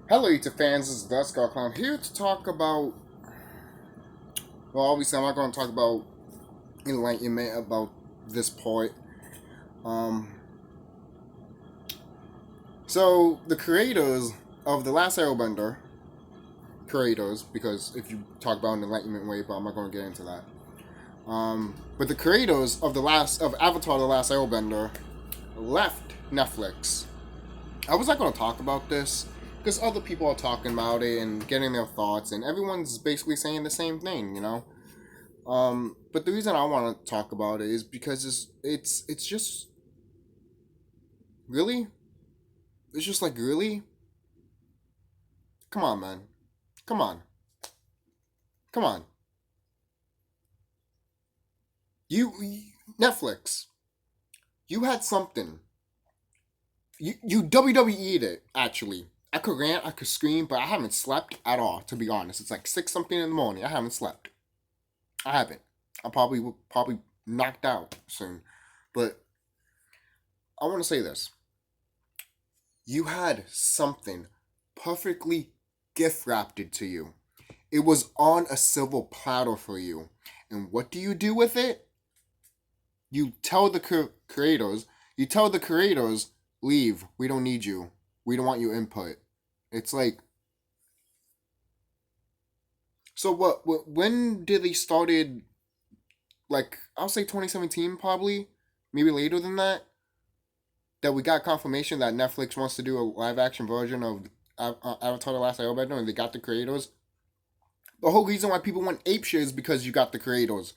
Hello, YouTube fans. This is the Skull Clown here to talk about. Well, obviously, I'm not going to talk about enlightenment about this point. Um, so the creators of The Last Airbender, creators, because if you talk about an enlightenment way, but I'm not going to get into that. But the creators of Avatar: The Last Airbender left Netflix. I was not going to talk about this because other people are talking about it and getting their thoughts, and everyone's basically saying the same thing, you know. But the reason I want to talk about it is because it's just really, it's just like really, come on, man, come on, come on, you Netflix, you had something, you WWE'd it actually. I could rant, I could scream, but I haven't slept at all. To be honest, it's like 6 something in the morning. I haven't slept. I haven't. I probably knocked out soon. But I want to say this. You had something perfectly gift wrapped to you. It was on a silver platter for you. And what do you do with it? You tell the creators, leave. We don't need you. We don't want your input. It's like, so when did they started, like, I'll say 2017 probably, maybe later than that, that we got confirmation that Netflix wants to do a live action version of Avatar The Last Airbender, and they got the creators. The whole reason why people went apeshit is because you got the creators.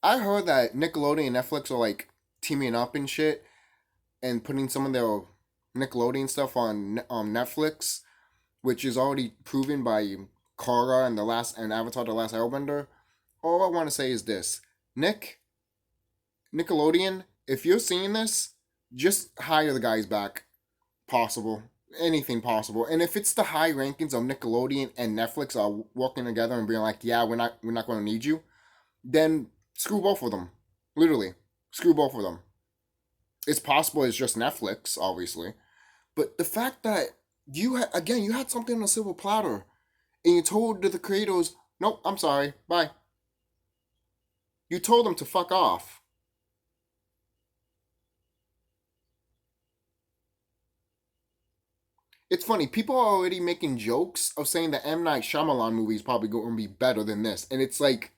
I heard that Nickelodeon and Netflix are like teaming up and shit, and putting some of their Nickelodeon stuff on Netflix, which is already proven by Korra and Avatar: The Last Airbender. All I want to say is this: Nickelodeon, if you're seeing this, just hire the guys back. Possible. Anything possible. And if it's the high rankings of Nickelodeon and Netflix are working together and being like, yeah, we're not going to need you, then screw both of them. Literally, screw both of them. It's possible it's just Netflix, obviously, but the fact that you had something on a silver platter, and you told the creators, nope, I'm sorry, bye. You told them to fuck off. It's funny. People are already making jokes of saying the M Night Shyamalan movie is probably going to be better than this, and it's like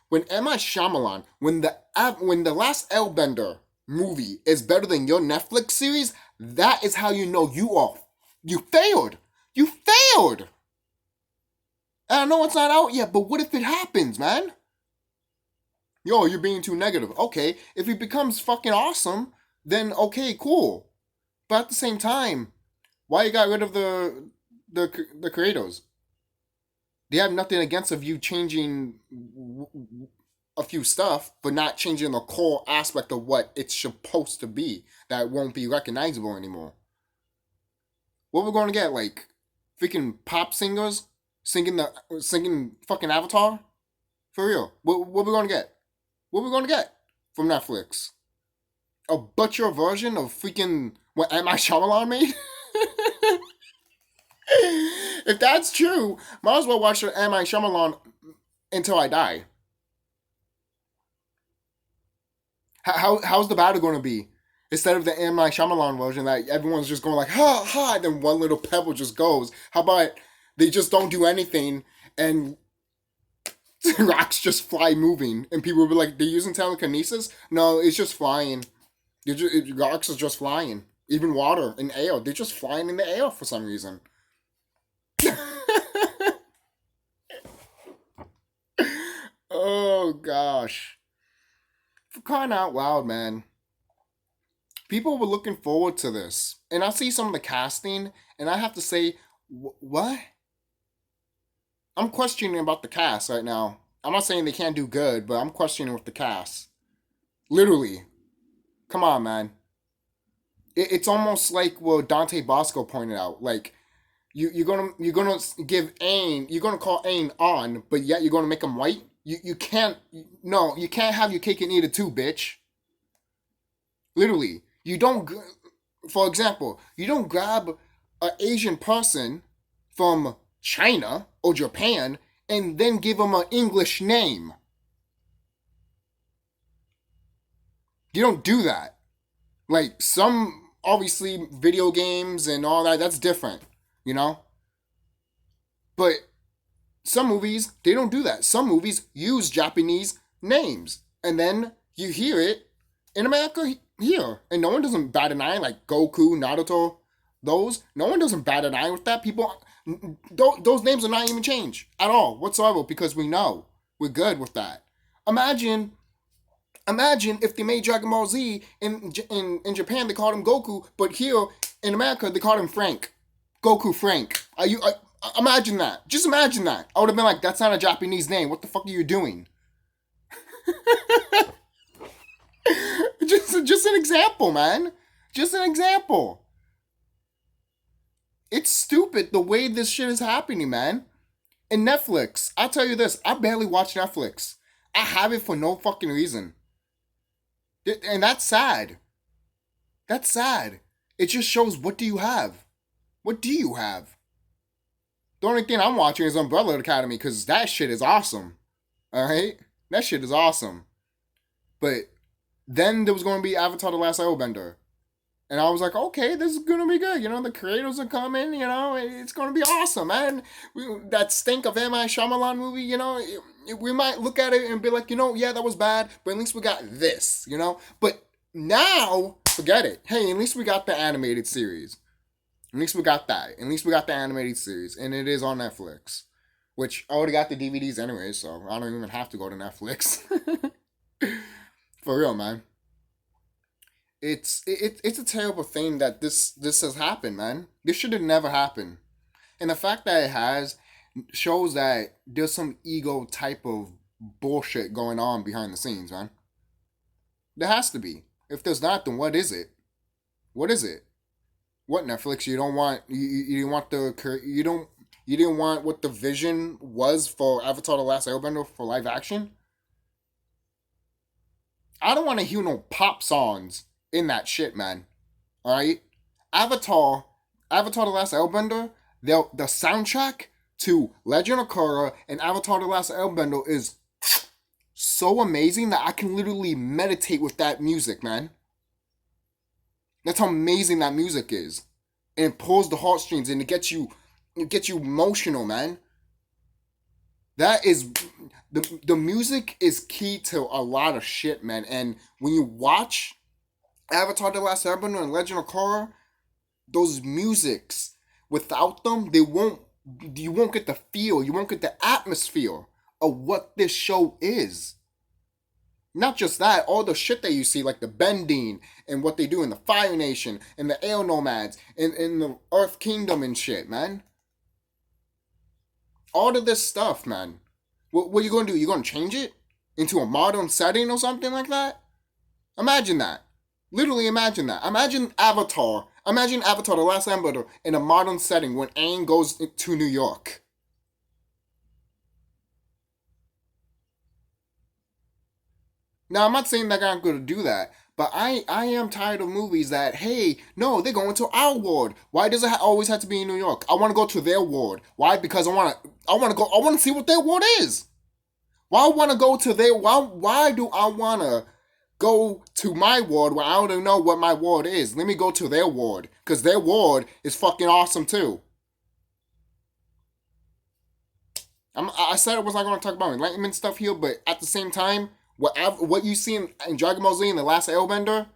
when M Night Shyamalan, when the Last Airbender movie is better than your Netflix series, that is how you know you failed. You failed. And I know it's not out yet, but what if it happens, man? Yo, you're being too negative. Okay, if it becomes fucking awesome, then okay, cool. But at the same time, why you got rid of the creators? They have nothing against of you changing a few stuff, but not changing the core aspect of what it's supposed to be. That won't be recognizable anymore. What we're going to get, like freaking pop singers singing fucking Avatar? For real? What we going to get? What we going to get from Netflix? A butcher version of freaking what M. I. Shyamalan made? If that's true, might as well watch M. I. Shyamalan until I die. How's the battle going to be? Instead of the M. Night Shyamalan version that everyone's just going like, ha, ha, and then one little pebble just goes. How about they just don't do anything and rocks just fly moving? And people will be like, they're using telekinesis? No, it's just flying. Rocks is just flying. Even water and air, they're just flying in the air for some reason. Oh, gosh. For crying out loud, man. People were looking forward to this. And I see some of the casting, and I have to say, what? I'm questioning about the cast right now. I'm not saying they can't do good, but I'm questioning with the cast. Literally. Come on, man. It's almost like what Dante Bosco pointed out. Like, you're gonna give Aang, you're gonna call Aang on, but yet you're gonna make him white. You can't. No, you can't have your cake and eat it too, bitch. Literally, you don't. For example, you don't grab an Asian person from China or Japan and then give them an English name. You don't do that. Like some obviously video games and all that, that's different, you know? But some movies, they don't do that. Some movies use Japanese names. And then you hear it in America here. And no one doesn't bat an eye like Goku, Naruto, those. No one doesn't bat an eye with that. People, those names are not even changed at all whatsoever because we know. We're good with that. Imagine if they made Dragon Ball Z in Japan they called him Goku, but here in America they called him Frank. Goku Frank. Imagine that. Just imagine that. I would have been like, that's not a Japanese name. What the fuck are you doing? just an example, man. Just an example. It's stupid the way this shit is happening, man. And Netflix, I'll tell you this, I barely watch Netflix. I have it for no fucking reason. And that's sad. That's sad. It just shows, what do you have? What do you have? The only thing I'm watching is Umbrella Academy because that shit is awesome. Alright? That shit is awesome. But then there was going to be Avatar The Last Airbender. And I was like, okay, this is going to be good. You know, the creators are coming. You know, it's going to be awesome, man. That stink of M. Night Shyamalan movie, you know, we might look at it and be like, you know, yeah, that was bad. But at least we got this, you know. But now, forget it. Hey, at least we got the animated series. At least we got that. At least we got the animated series. And it is on Netflix. Which, I already got the DVDs anyway, so I don't even have to go to Netflix. For real, man. It's a terrible thing that this has happened, man. This should have never happened. And the fact that it has shows that there's some ego type of bullshit going on behind the scenes, man. There has to be. If there's not, then what is it? What is it? What, Netflix? You don't want you didn't want you didn't want what the vision was for Avatar The Last Airbender for live action? I don't want to hear no pop songs in that shit, man. Alright? Avatar The Last Airbender, the soundtrack to Legend of Korra and Avatar The Last Airbender is so amazing that I can literally meditate with that music, man. That's how amazing that music is. And it pulls the heartstrings and it gets you emotional, man. That is the music is key to a lot of shit, man. And when you watch Avatar The Last Airbender and Legend of Korra, those musics, without them, you won't get the feel, you won't get the atmosphere of what this show is. Not just that, all the shit that you see, like the bending and what they do in the Fire Nation and the Air Nomads and in the Earth Kingdom and shit, man. All of this stuff, man. What are you going to do? You going to change it into a modern setting or something like that? Imagine that. Literally imagine that. Imagine Avatar The Last Airbender in a modern setting when Aang goes to New York. Now, I'm not saying that I'm going to do that, but I am tired of movies that, hey, no, they're going to our world. Why does it always have to be in New York? I want to go to their world. Why? Because I want to see what their world is. Why do I want to go to my ward where I don't even know what my ward is? Let me go to their ward, because their ward is fucking awesome too. I said I was not going to talk about enlightenment stuff here, but at the same time, what you see in Dragon Ball Z and The Last Airbender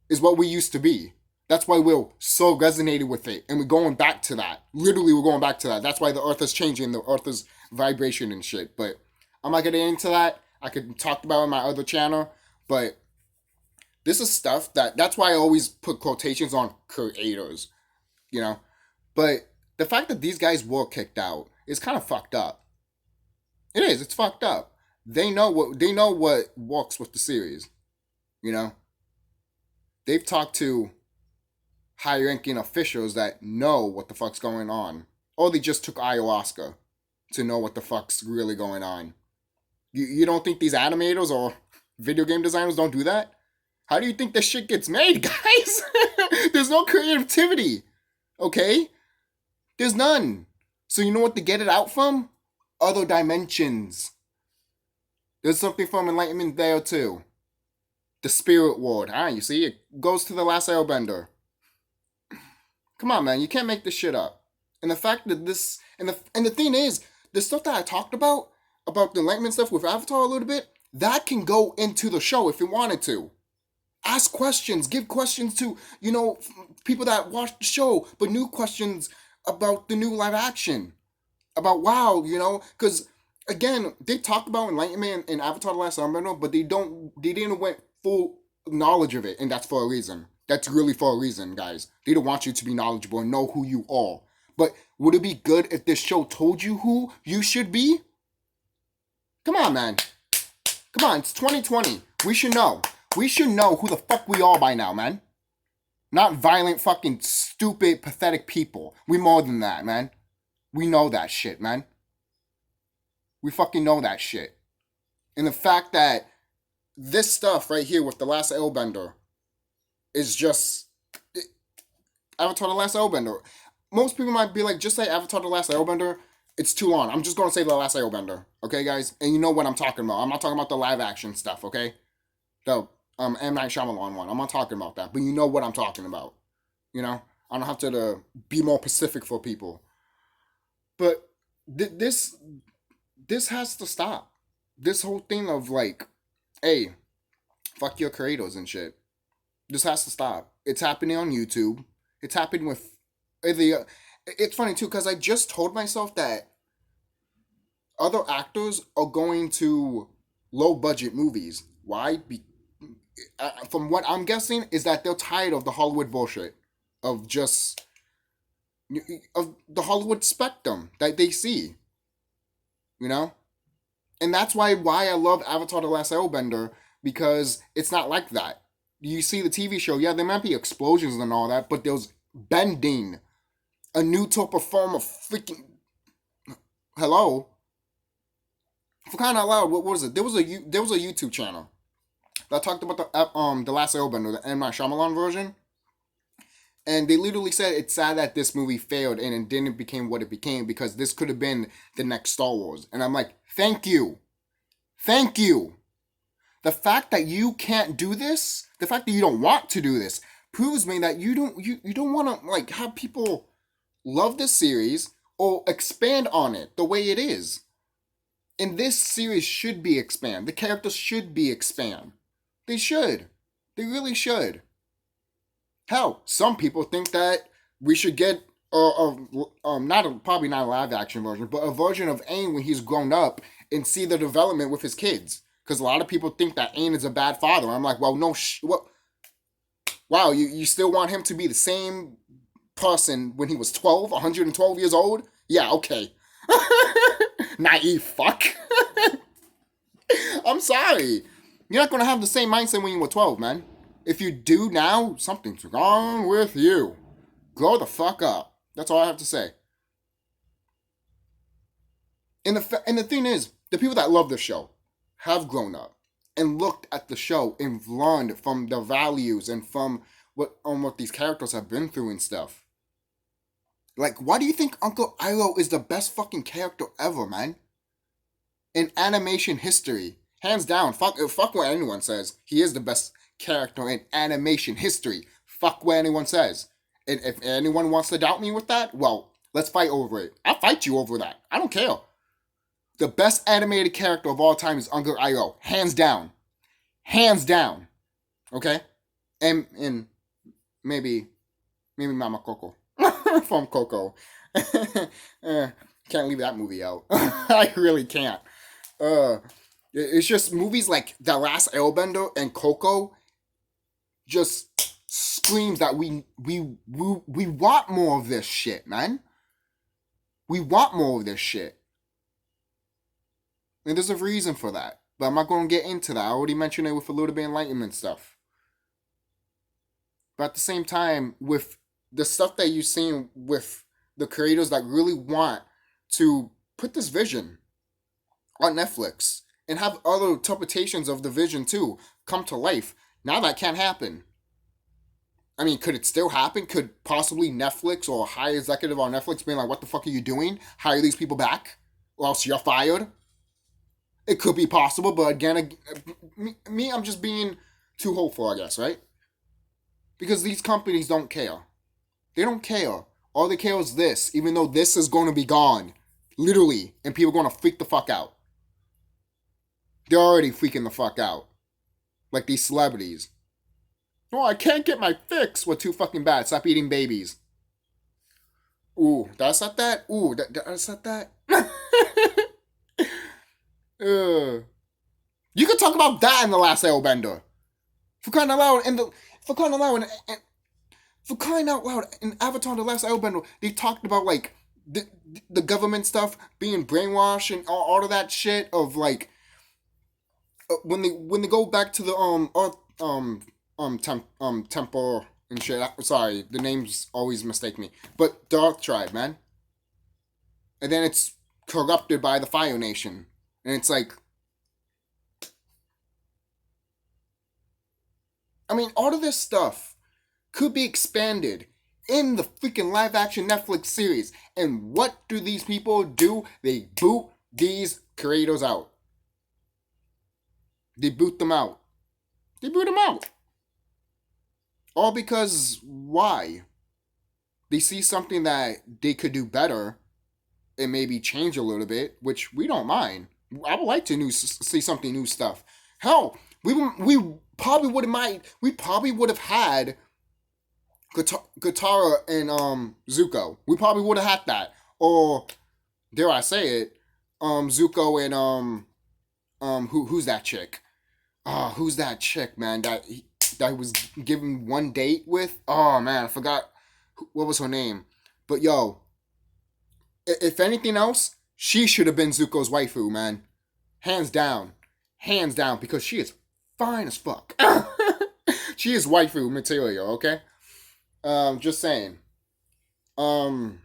is what we used to be. That's why we're so resonated with it, and we're going back to that. Literally, we're going back to that. That's why the Earth is changing, the Earth is vibration and shit. But I'm not getting into that. I could talk about it on my other channel, but this is stuff that's why I always put quotations on creators, you know. But the fact that these guys were kicked out is kind of fucked up. It is. It's fucked up. They know what works with the series, you know. They've talked to high-ranking officials that know what the fuck's going on, or they just took ayahuasca to know what the fuck's really going on. You don't think these animators or video game designers don't do that? How do you think this shit gets made, guys? There's no creativity. Okay? There's none. So you know what to get it out from? Other dimensions. There's something from enlightenment there too. The spirit world. You see? It goes to the last airbender. Come on, man. You can't make this shit up. And the fact that this and the thing is, the stuff that I talked about the enlightenment stuff with Avatar a little bit, that can go into the show if you wanted to. Ask questions, give questions to, people that watch the show, but new questions about the new live action. About wow, because again, they talk about enlightenment in Avatar The Last Airbender, but they didn't went full knowledge of it, and that's for a reason. That's really for a reason, guys. They don't want you to be knowledgeable and know who you are. But would it be good if this show told you who you should be? Come on, man. Come on, it's 2020. We should know. We should know who the fuck we are by now, man. Not violent, fucking, stupid, pathetic people. We more than that, man. We know that shit, man. We fucking know that shit. And the fact that this stuff right here with The Last Airbender is just... Avatar The Last Airbender. Most people might be like, just say Avatar The Last Airbender. It's too long. I'm just going to say The Last Airbender. Okay, guys? And you know what I'm talking about. I'm not talking about the live action stuff, okay? The M. Night Shyamalan one. I'm not talking about that. But you know what I'm talking about. I don't have to be more specific for people. But this has to stop. This whole thing of like, hey, fuck your creators and shit. This has to stop. It's happening on YouTube. It's happening with it's funny too, because I just told myself that other actors are going to low budget movies. Why? From what I'm guessing is that they're tired of the Hollywood bullshit, of the Hollywood spectrum that they see. And that's why I love Avatar The Last Airbender, because it's not like that. You see the TV show, yeah, there might be explosions and all that, but there's bending. A new type of form of freaking... Hello? For crying out loud, what was it? There was a YouTube channel that talked about the Last Airbender, the M. Night Shyamalan version. And they literally said it's sad that this movie failed and it didn't become what it became, because this could have been the next Star Wars. And I'm like, thank you. Thank you. The fact that you can't do this, the fact that you don't want to do this, proves me that you don't want to like have people love this series or expand on it the way it is. And this series should be expand. The characters should be expand. They should. They really should. Hell, some people think that we should get probably not a live action version, but a version of Aang when he's grown up and see the development with his kids. Because a lot of people think that Aang is a bad father. I'm like, well, no, what? Wow, you still want him to be the same person when he was 112 years old? Yeah, okay. Naive fuck. I'm sorry. You're not going to have the same mindset when you were 12, man. If you do now, something's wrong with you. Grow the fuck up. That's all I have to say. And the thing is, the people that love the show have grown up and looked at the show and learned from the values and from what these characters have been through and stuff. Like, why do you think Uncle Iroh is the best fucking character ever, man? In animation history. Hands down. Fuck what anyone says. He is the best character in animation history. Fuck what anyone says. And if anyone wants to doubt me with that, well, let's fight over it. I'll fight you over that. I don't care. The best animated character of all time is Uncle Iroh. Hands down. Hands down. Okay? And maybe Mama Coco. From Coco. Can't leave that movie out. I really can't. It's just movies like The Last Airbender and Coco just screams that we want more of this shit, man. We want more of this shit. And there's a reason for that. But I'm not going to get into that. I already mentioned it with a little bit of enlightenment stuff. But at the same time, with the stuff that you've seen with the creators that really want to put this vision on Netflix and have other interpretations of the vision too come to life, now that can't happen. I mean, could it still happen? Could possibly Netflix or a high executive on Netflix being like, what the fuck are you doing? Hire these people back, or else you're fired? It could be possible, but again, I'm just being too hopeful, I guess, right? Because these companies don't care. They don't care. All they care is this, even though this is going to be gone. Literally. And people are going to freak the fuck out. They're already freaking the fuck out. Like these celebrities. Oh, I can't get my fix. We're too fucking bad. Stop eating babies. Ooh, that's not that? Ooh, that's not that? You could talk about that in The Last Airbender. For crying out loud, for crying out loud, for crying out loud, in Avatar: The Last Airbender, they talked about like the government stuff being brainwashed and all of that shit of like when they go back to the Earth, temple and shit. Sorry, the names always mistake me, but the Earth tribe, man, and then it's corrupted by the Fire Nation, and it's like, I mean, all of this stuff could be expanded in the freaking live action Netflix series. And what do these people do? They boot these creators out. They boot them out. They boot them out. All because why? They see something that they could do better and maybe change a little bit, which we don't mind. I would like to see something new stuff. Hell, we probably would have had Katara and Zuko. We probably would have had that, or dare I say it, Zuko and who's that chick? Who's that chick, man? That was given one date with. Oh man, I forgot what was her name. But yo, if anything else, she should have been Zuko's waifu, man. Hands down, because she is fine as fuck. She is waifu material, okay? Just saying. Um,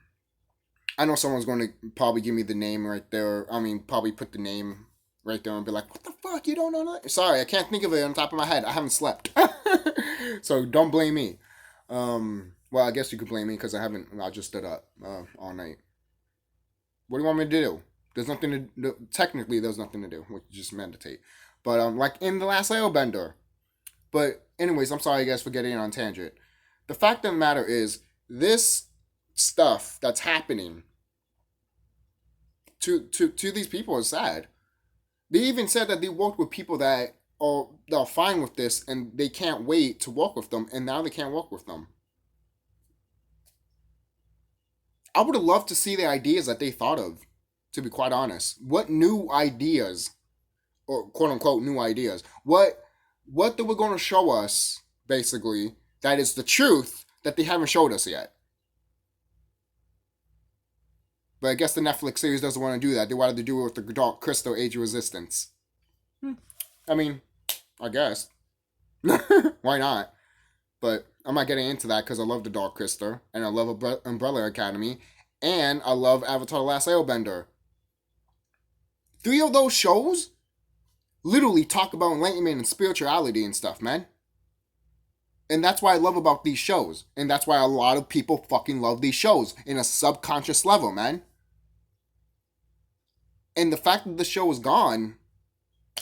I know someone's going to probably give me the name right there. I mean, probably put the name right there and be like, "What the fuck? You don't know that?" Sorry, I can't think of it on top of my head. I haven't slept, so don't blame me. Well, I guess you could blame me because I haven't. I just stood up all night. What do you want me to do? There's nothing to do. Technically, there's nothing to do. We just meditate. But like in The Last Airbender. But anyways, I'm sorry, guys, for getting on tangent. The fact of the matter is, this stuff that's happening to these people is sad. They even said that they worked with people that are fine with this, and they can't wait to work with them, and now they can't work with them. I would have loved to see the ideas that they thought of, to be quite honest. What new ideas, or quote unquote new ideas, what they were going to show us, basically, that is the truth that they haven't showed us yet. But I guess the Netflix series doesn't want to do that. They wanted to do it with the Dark Crystal Age of Resistance. I mean, I guess. Why not? But I'm not getting into that because I love the Dark Crystal, and I love Umbrella Academy, and I love Avatar The Last Airbender. 3 of those shows literally talk about enlightenment and spirituality and stuff, man. And that's what I love about these shows. And that's why a lot of people fucking love these shows in a subconscious level, man. And the fact that the show is gone,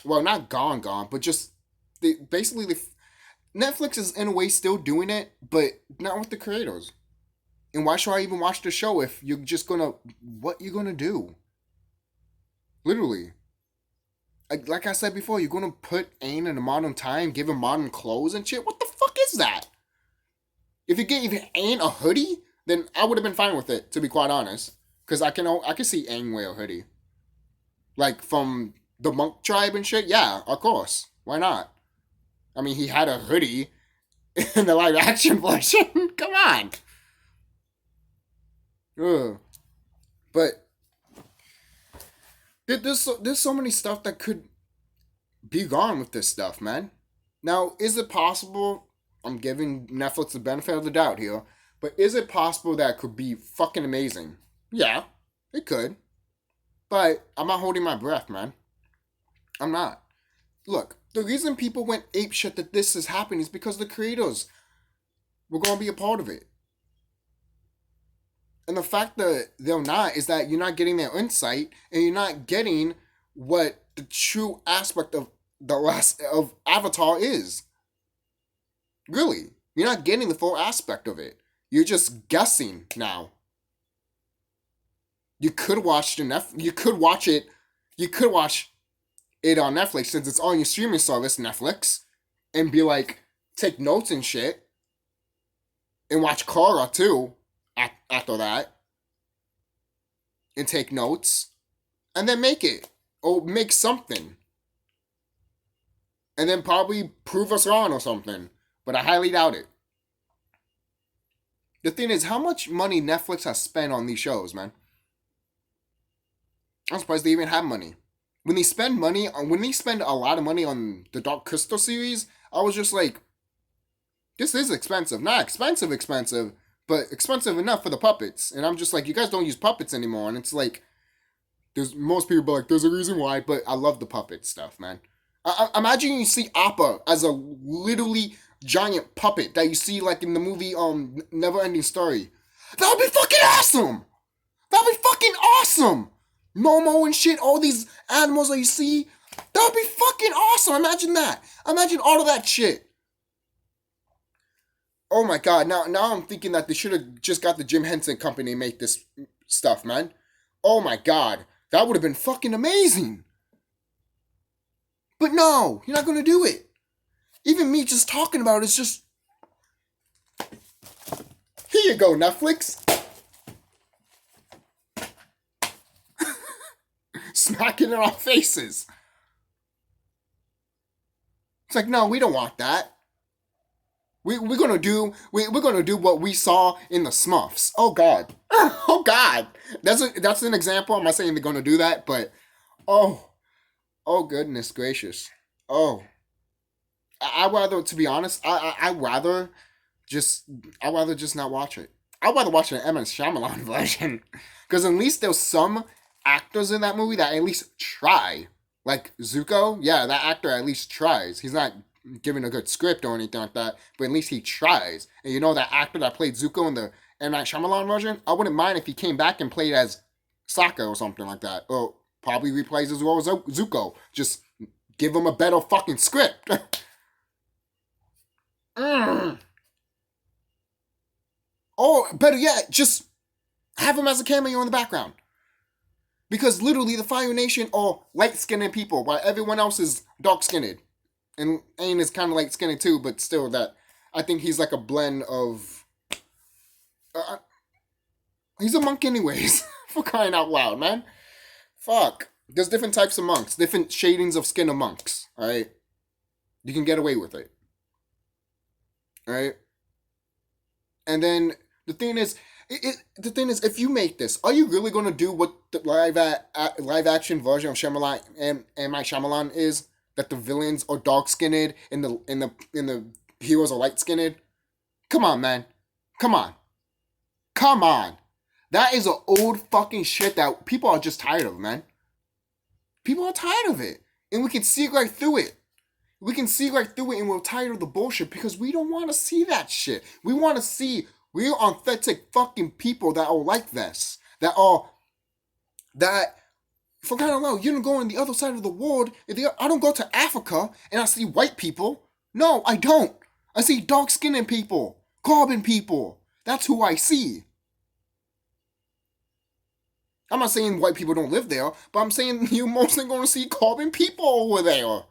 well, not gone, but just basically Netflix is in a way still doing it, but not with the creators. And why should I even watch the show if you're just gonna, what you gonna do? Literally. Like I said before, you're gonna put Aang in a modern time, give him modern clothes and shit. What the fuck is that? If you gave Aang a hoodie, then I would have been fine with it, to be quite honest. Because I can see Aang wear a hoodie. Like from the monk tribe and shit. Yeah, of course. Why not? I mean, he had a hoodie in the live action version. Come on. Ugh. But there's so many stuff that could be gone with this stuff, man. Now, is it possible? I'm giving Netflix the benefit of the doubt here, but is it possible that it could be fucking amazing? Yeah, it could. But I'm not holding my breath, man. I'm not. Look, the reason people went apeshit that this is happening is because the creators We're gonna be a part of it. And the fact that they're not is that you're not getting their insight and you're not getting what the true aspect of the last of Avatar is. Really. You're not getting the full aspect of it. You're just guessing now. You could watch you could watch it on Netflix since it's on your streaming service, Netflix, and be like, take notes and shit. And watch Korra too after that. And take notes. And then make it. Or make something. And then probably prove us wrong or something. But I highly doubt it. The thing is, how much money Netflix has spent on these shows, man? I'm surprised they even have money. When they spend a lot of money on the Dark Crystal series, I was just like, this is expensive. Not expensive, expensive, but expensive enough for the puppets. And I'm just like, you guys don't use puppets anymore. And it's like, most people be like, there's a reason why, but I love the puppet stuff, man. Imagine you see Appa as a literally giant puppet that you see like in the movie Never Ending Story. That would be fucking awesome! That would be fucking awesome! Momo and shit, all these animals that you see. That would be fucking awesome! Imagine that. Imagine all of that shit. Oh my god, now I'm thinking that they should have just got the Jim Henson Company to make this stuff, man. Oh my god. That would have been fucking amazing. But no, you're not gonna do it. Even me just talking about it's just... Here you go, Netflix. Smacking it in our faces. It's like, no, we don't want that. We're gonna do what we saw in the Smurfs. Oh god. Oh god. That's an example. I'm not saying they're gonna do that, but oh goodness gracious. Oh. I rather, to be honest, I rather just not watch it. I'd rather watch an M. Night Shyamalan version. Because at least there's some actors in that movie that at least try. Like Zuko, yeah, that actor at least tries. He's not giving a good script or anything like that, but at least he tries. And you know that actor that played Zuko in the M. Night Shyamalan version? I wouldn't mind if he came back and played as Sokka or something like that. Or probably replays as well as Zuko. Just give him a better fucking script. Or better yet, just have him as a cameo in the background. Because literally the Fire Nation are light-skinned people, while everyone else is dark-skinned. And Aang is kind of light-skinned too, but still that... I think he's like a blend of... he's a monk anyways. For crying out loud, man. Fuck. There's different types of monks. Different shadings of skin of monks. Alright? You can get away with it. Alright? And then the thing is... if you make this, are you really going to do what the live action version of Shyamalan and my Shyamalan is? That the villains are dark skinned and the heroes are light skinned? Come on, man. Come on. That is an old fucking shit that people are just tired of, man. People are tired of it, and we can see right through it. And we're tired of the bullshit because we don't want to see that shit. We want to see real authentic fucking people that are like this. That, for crying out loud, you don't go on the other side of the world. I don't go to Africa and I see white people. No, I don't. I see dark-skinned people. Carbon people. That's who I see. I'm not saying white people don't live there, but I'm saying you're mostly going to see carbon people over there.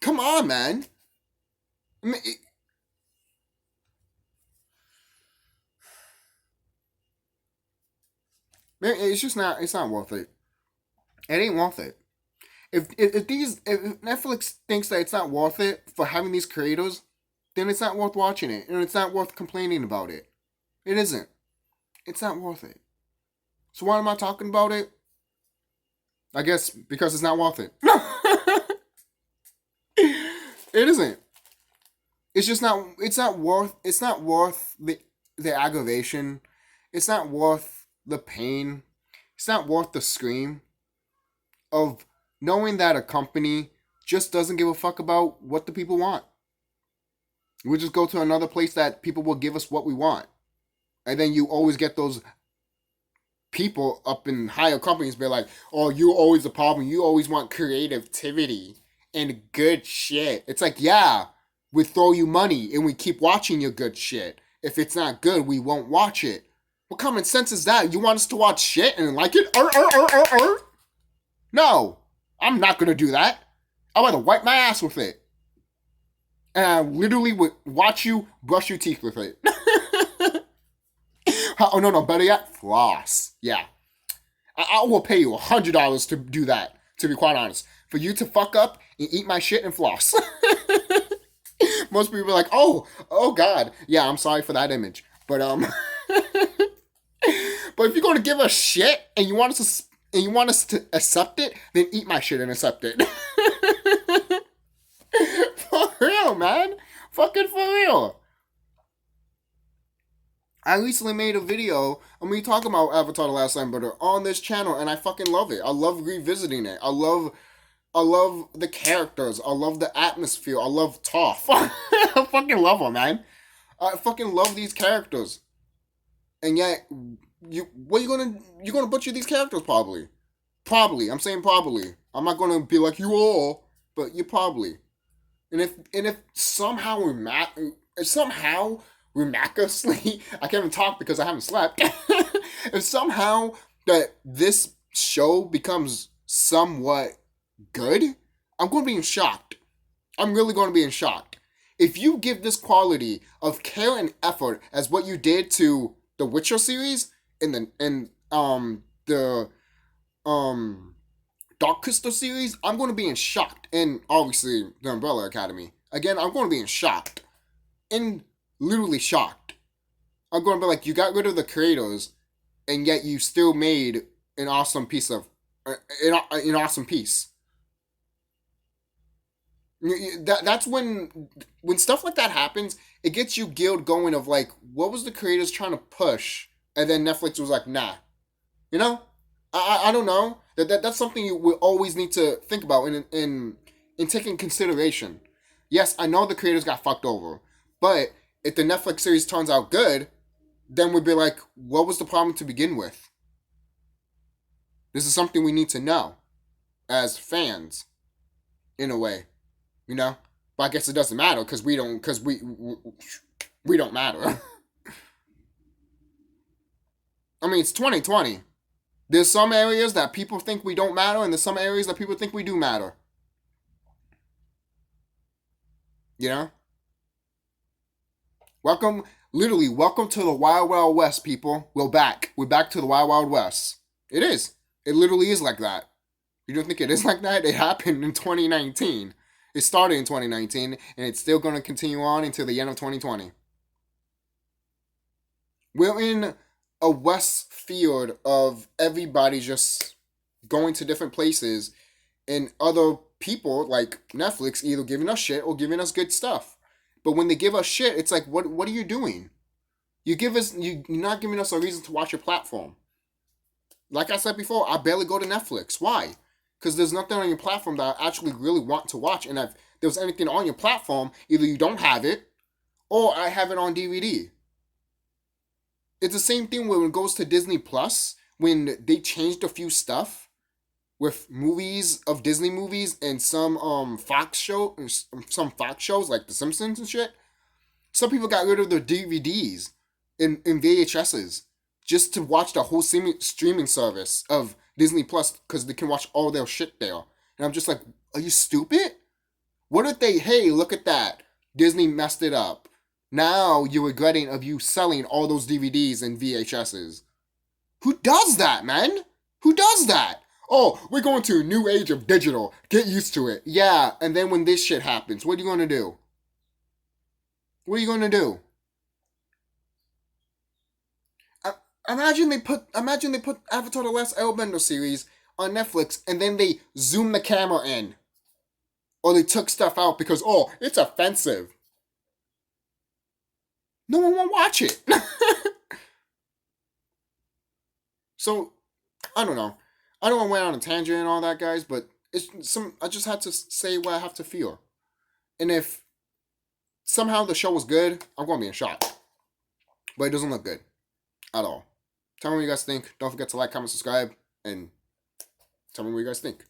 Come on, man. I mean, it's just not. It's not worth it. It ain't worth it. If Netflix thinks that it's not worth it for having these creators, then it's not worth watching it, and it's not worth complaining about it. It isn't. It's not worth it. So why am I talking about it? I guess because it's not worth it. It isn't. It's just not. It's not worth. It's not worth the aggravation. It's not worth the pain. It's not worth the scream of knowing that a company just doesn't give a fuck about what the people want. We'll just go to another place that people will give us what we want. And then you always get those people up in higher companies be like, oh, you're always the problem. You always want creativity and good shit. It's like, yeah, we throw you money and we keep watching your good shit. If it's not good, we won't watch it. What common sense is that? You want us to watch shit and like it? No, I'm not gonna do that. I'd rather wipe my ass with it. And I literally would watch you brush your teeth with it. Oh, no, better yet, floss. Yeah. I will pay you $100 to do that, to be quite honest. For you to fuck up and eat my shit and floss. Most people are like, oh God. Yeah, I'm sorry for that image. But but if you're gonna give us shit and you want us to accept it, then eat my shit and accept it. For real, man. Fucking for real. I recently made a video and we talking about Avatar The Last Airbender on this channel and I fucking love it. I love revisiting it. I love the characters. I love the atmosphere. I love Toph. I fucking love her, man. I fucking love these characters. And yet you're gonna butcher these characters probably. Probably. I'm saying probably. I'm not gonna be like you all, but you probably. And if somehow miraculously, I can't even talk because I haven't slept. If somehow that this show becomes somewhat good, I'm going to be in shock. I'm really going to be in shock. If you give this quality of care and effort as what you did to the Witcher series the Dark Crystal series, I'm going to be in shock. And obviously the Umbrella Academy. Again, I'm going to be in shock. In literally shocked. I'm going to be like, you got rid of the creators, and yet you still made an awesome piece of an awesome piece. That's when stuff like that happens. It gets you guild going of like, what was the creators trying to push, and then Netflix was like, nah, you know. I don't know. That's something you will always need to think about in taking consideration. Yes, I know the creators got fucked over, but if the Netflix series turns out good, then we'd be like, what was the problem to begin with? This is something we need to know as fans, in a way, you know. But I guess it doesn't matter because we don't matter. I mean, it's 2020. There's some areas that people think we don't matter, and there's some areas that people think we do matter. You know? Welcome to the Wild Wild West, people. We're back. We're back to the Wild Wild West. It is. It literally is like that. You don't think it is like that? It happened in 2019. It started in 2019, and it's still going to continue on until the end of 2020. We're in a west field of everybody just going to different places, and other people like Netflix either giving us shit or giving us good stuff. But when they give us shit, it's like, what are you doing? You're not giving us a reason to watch your platform. Like I said before, I barely go to Netflix. Why? Because there's nothing on your platform that I actually really want to watch. And if there's anything on your platform, either you don't have it, or I have it on DVD. It's the same thing when it goes to Disney Plus, when they changed a few stuff with movies of Disney movies and some Fox shows like The Simpsons and shit. Some people got rid of their DVDs and VHSs just to watch the whole streaming service of Disney Plus because they can watch all their shit there. And I'm just like, are you stupid? What if hey, look at that. Disney messed it up. Now you're regretting of you selling all those DVDs and VHSs. Who does that, man? Who does that? Oh, we're going to a new age of digital. Get used to it. Yeah, and then when this shit happens, what are you going to do? What are you going to do? Imagine they put Avatar The Last Airbender series on Netflix and then they zoom the camera in. Or they took stuff out because, oh, it's offensive. No one will watch it. So, I don't know. I don't want to went on a tangent and all that, guys, but I just had to say what I have to feel. And if somehow the show was good, I'm going to be in shock. But it doesn't look good at all. Tell me what you guys think. Don't forget to like, comment, subscribe, and tell me what you guys think.